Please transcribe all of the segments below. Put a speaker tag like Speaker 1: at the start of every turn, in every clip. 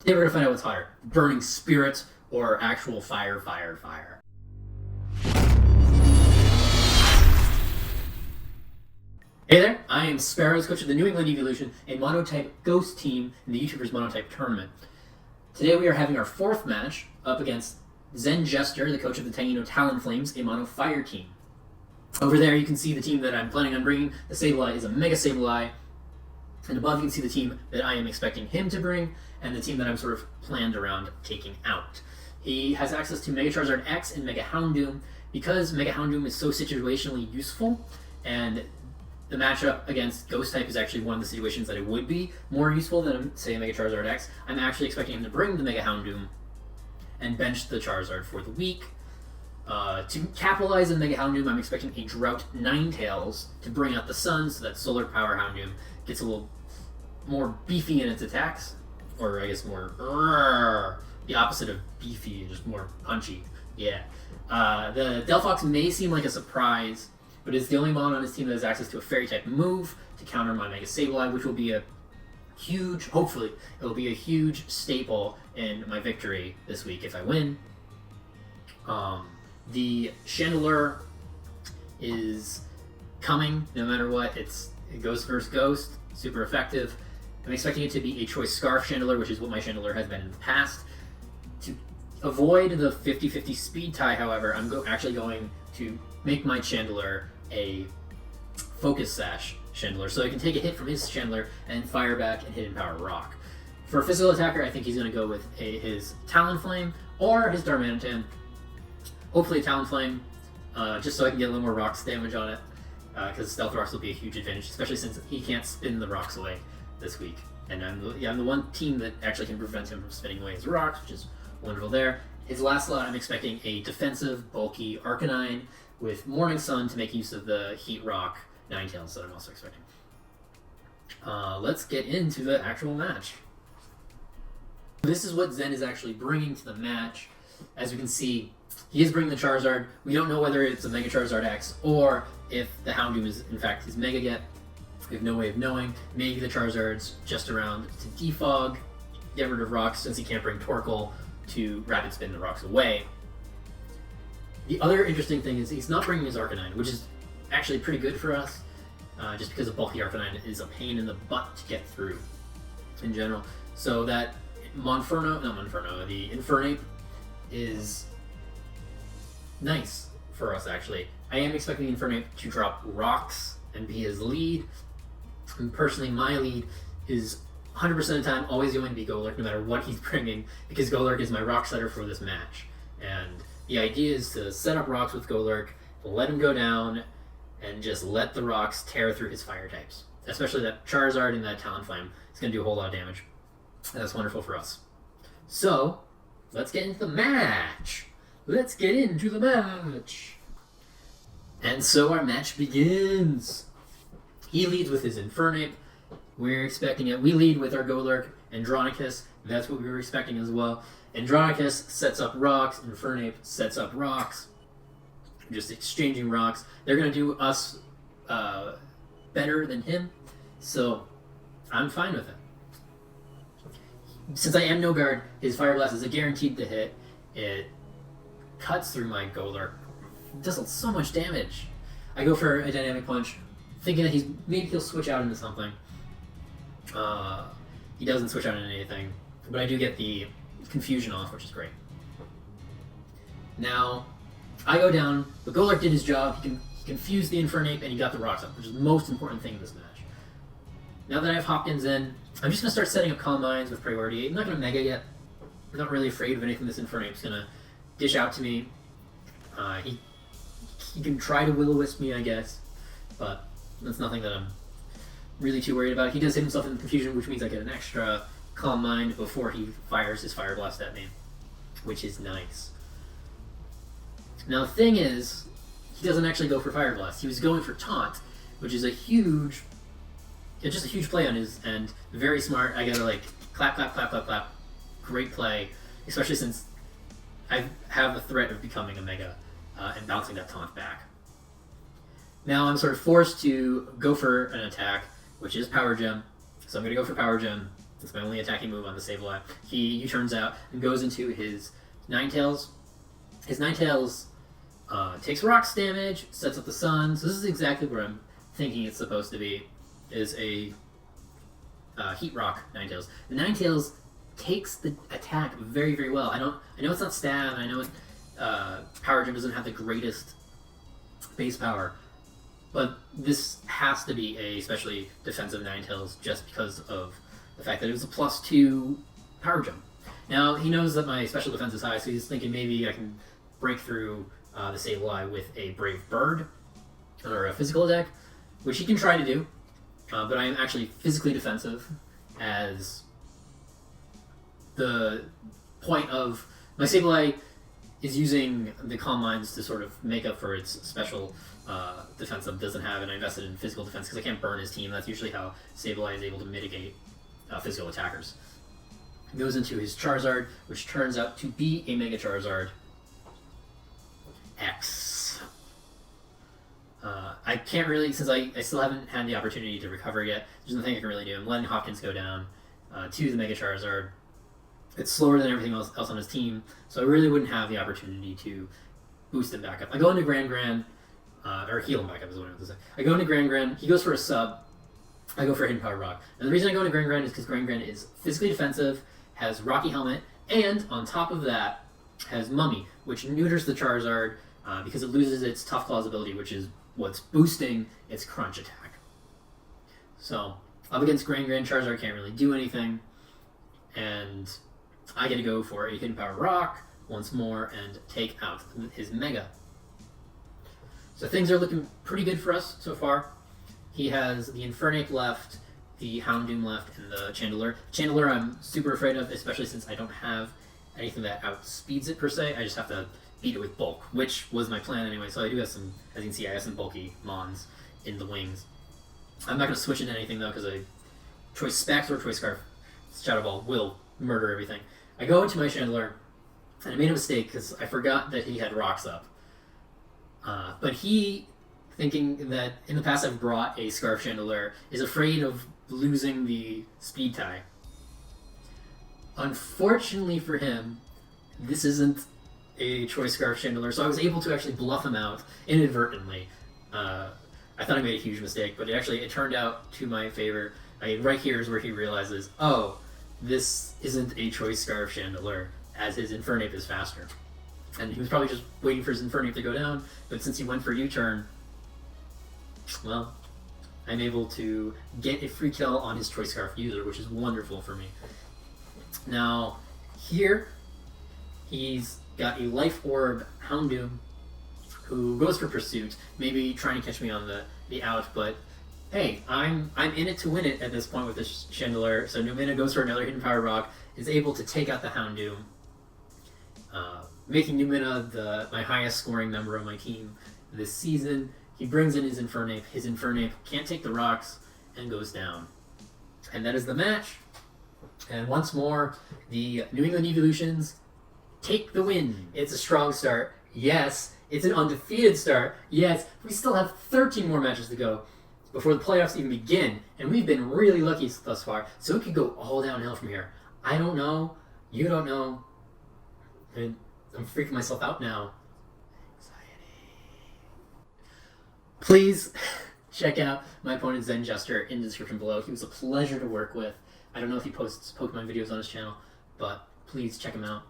Speaker 1: Today we're going to find out what's hotter, burning spirit or actual fire. Hey there, I am Sparrows, coach of the New England Eeveelution, a monotype ghost team in the Youtubers Monotype Tournament. Today we are having our fourth match up against Zen Jestr, the coach of the Taino Talonflames, a mono fire team. Over there you can see the team that I'm planning on bringing. The Sableye is a Mega Sableye. And above you can see the team that I am expecting him to bring, and the team that I'm sort of planned around taking out. He has access to Mega Charizard X and Mega Houndoom. Because Mega Houndoom is so situationally useful, and the matchup against Ghost type is actually one of the situations that it would be more useful than, say, Mega Charizard X, I'm actually expecting him to bring the Mega Houndoom and bench the Charizard for the week. To capitalize on Mega Houndoom, I'm expecting a Drought Ninetales to bring out the sun so that Solar Power Houndoom gets a little more beefy in its attacks, or I guess more the opposite of beefy, just more punchy. Yeah. The Delphox may seem like a surprise, but it's the only mon on his team that has access to a Fairy type move to counter my Mega Sableye, which will be a huge, hopefully, it will be a huge staple in my victory this week if I win. The Chandelure is coming no matter what. It's Ghost versus Ghost, super effective. I'm expecting it to be a Choice Scarf Chandelure, which is what my Chandelure has been in the past. To avoid the 50-50 speed tie, however, I'm actually going to make my Chandelure a Focus Sash Chandelure, so I can take a hit from his Chandelure and fire back and Hidden Power Rock. For a physical attacker, I think he's going to go with his Talonflame or his Darmanitan. Hopefully a Talonflame, just so I can get a little more Rocks damage on it, because Stealth Rocks will be a huge advantage, especially since he can't spin the Rocks away this week. And I'm the one team that actually can prevent him from spinning away his Rocks, which is wonderful there. His last slot, I'm expecting a defensive, bulky Arcanine with Morning Sun to make use of the Heat Rock Ninetales that I'm also expecting. Let's get into the actual match. This is what Zen is actually bringing to the match. As we can see, he is bringing the Charizard. We don't know whether it's a Mega Charizard X or if the Houndoom is in fact his Mega Get. We have no way of knowing. Maybe the Charizard's just around to defog, get rid of Rocks since he can't bring Torkoal to Rapid Spin the Rocks away. The other interesting thing is he's not bringing his Arcanine, which is actually pretty good for us, just because a bulky Arcanine is a pain in the butt to get through in general. So that the Infernape is nice for us, actually. I am expecting Infernape to drop Rocks and be his lead. And personally, my lead is 100% of the time always going to be Golurk, no matter what he's bringing, because Golurk is my rock setter for this match. And the idea is to set up Rocks with Golurk, let him go down, and just let the Rocks tear through his fire types. Especially that Charizard and that Talonflame is going to do a whole lot of damage. And that's wonderful for us. So, let's get into the match! Let's get into the match! And so our match begins! He leads with his Infernape. We're expecting it. We lead with our Golurk, Andronicus. That's what we were expecting as well. Andronicus sets up Rocks. Infernape sets up Rocks. Just exchanging Rocks. They're going to do us better than him, so I'm fine with it. Since I am no guard, his Fire Blast is a guaranteed to hit. It cuts through my Golurk. It does so much damage. I go for a Dynamic Punch, thinking that maybe he'll switch out into something. He doesn't switch out into anything, but I do get the Confusion off, which is great. Now, I go down, but Golurk did his job. He confused the Infernape, and he got the Rocks up, which is the most important thing in this match. Now that I have Hopkins in, I'm just going to start setting up Calm Minds with priority 8. I'm not going to Mega yet. I'm not really afraid of anything this Infernape's going to dish out to me. He can try to Will-O-Wisp me, I guess, but that's nothing that I'm really too worried about. He does hit himself in confusion, which means I get an extra Calm Mind before he fires his Fire Blast at me, which is nice. Now the thing is, he doesn't actually go for Fire Blast. He was going for Taunt, which is just a huge play on his end. Very smart. I gotta clap, clap, clap, clap, clap. Great play, especially since I have the threat of becoming a Mega and bouncing that Taunt back. Now I'm sort of forced to go for an attack, which is Power Gem. So I'm going to go for Power Gem. It's my only attacking move on the Sableye. He U-turns out and goes into his Ninetales. His Ninetales takes rocks damage, sets up the sun. So this is exactly where I'm thinking it's supposed to be, is a Heat Rock Ninetales. The Ninetales takes the attack very, very well. I know it's not stab, and I know Power Gem doesn't have the greatest base power, but this has to be a especially defensive Ninetales just because of the fact that it was a +2 Power Gem. Now, he knows that my special defense is high, so he's thinking maybe I can break through the Sableye with a Brave Bird, or a physical attack, which he can try to do, but I am actually physically defensive, as the point of my Sableye is using the Calm Minds to sort of make up for its special defense that it doesn't have, and I invested in physical defense because I can't burn his team. That's usually how Sableye is able to mitigate physical attackers. He goes into his Charizard, which turns out to be a Mega Charizard X. I can't really, since I still haven't had the opportunity to recover yet, there's nothing I can really do. I'm letting Hopkins go down to the Mega Charizard. It's slower than everything else on his team, so I really wouldn't have the opportunity to boost him back up. I go into Grand, or heal him back up is what I meant to say. I go into Grand, he goes for a sub, I go for a Hidden Power Rock. And the reason I go into Grand is because Grand is physically defensive, has Rocky Helmet, and on top of that, has Mummy, which neuters the Charizard because it loses its Tough Claws ability, which is what's boosting its Crunch attack. So, up against Grand, Charizard can't really do anything, and I get to go for a Hidden Power Rock once more and take out his Mega. So things are looking pretty good for us so far. He has the Infernape left, the Houndoom left, and the Chandelure. Chandelure I'm super afraid of, especially since I don't have anything that outspeeds it per se. I just have to beat it with bulk, which was my plan anyway. So I do have some, as you can see, I have some bulky Mons in the wings. I'm not going to switch into anything though, because a Choice Specs or Choice Scarf Shadow Ball will murder everything. I go into my Chandelure, and I made a mistake because I forgot that he had rocks up. But he, thinking that in the past I've brought a Scarf Chandelure, is afraid of losing the speed tie. Unfortunately for him, this isn't a Choice Scarf Chandelure, so I was able to actually bluff him out inadvertently. I thought I made a huge mistake, but it turned out to my favor. Right here is where he realizes, oh, this isn't a Choice Scarf Chandelure, as his Infernape is faster. And he was probably just waiting for his Infernape to go down, but since he went for U-turn, well, I'm able to get a free kill on his Choice Scarf user, which is wonderful for me. Now, here, he's got a Life Orb Houndoom, who goes for Pursuit, maybe trying to catch me on the out, but hey, I'm in it to win it at this point with this Chandelure, so Numina goes for another Hidden Power Rock, is able to take out the Houndoom, making Numina my highest scoring member of my team this season. He brings in his Infernape. His Infernape can't take the rocks and goes down. And that is the match. And once more, the New England Eeveelutions take the win. It's a strong start. Yes, it's an undefeated start. Yes, we still have 13 more matches to go before the playoffs even begin. And we've been really lucky thus far. So it could go all downhill from here. I don't know. You don't know. And I'm freaking myself out now. Anxiety. Please check out my opponent Zen Jestr in the description below. He was a pleasure to work with. I don't know if he posts Pokemon videos on his channel, but please check him out.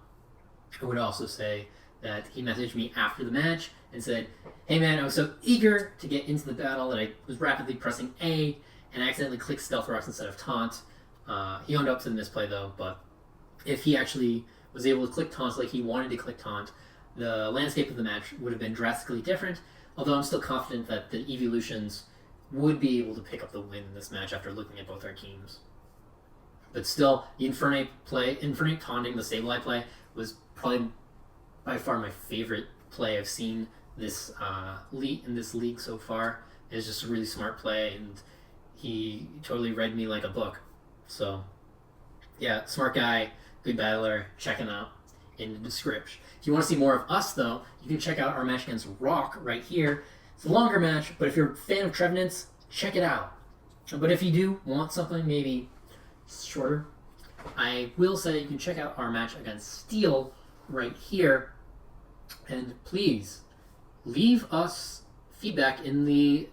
Speaker 1: I would also say that he messaged me after the match and said, hey man, I was so eager to get into the battle that I was rapidly pressing A and accidentally clicked Stealth Rocks instead of Taunt. He owned up to the misplay though, but if he actually was able to click Taunt like he wanted to click Taunt, the landscape of the match would have been drastically different, although I'm still confident that the Eeveelutions would be able to pick up the win in this match after looking at both our teams. But still, the Infernape taunting the Sableye play was probably by far my favorite play I've seen this in this league so far. It's just a really smart play, and he totally read me like a book. So, yeah, smart guy, good battler. Check him out in the description. If you want to see more of us, though, you can check out our match against Rock right here. It's a longer match, but if you're a fan of Trevenants, check it out. But if you do want something maybe shorter, I will say you can check out our match against Steel right here, and please leave us feedback in the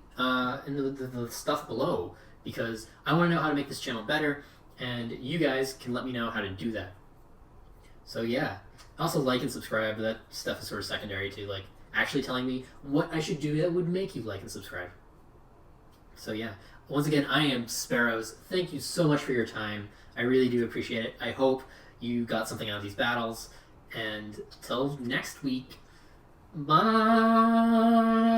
Speaker 1: stuff below, because I want to know how to make this channel better, and you guys can let me know how to do that. So yeah, also like and subscribe. That stuff is sort of secondary to like actually telling me what I should do that would make you like and subscribe. So yeah, once again, I am Sparrows. Thank you so much for your time. I really do appreciate it. I hope you got something out of these battles. And till next week, bye!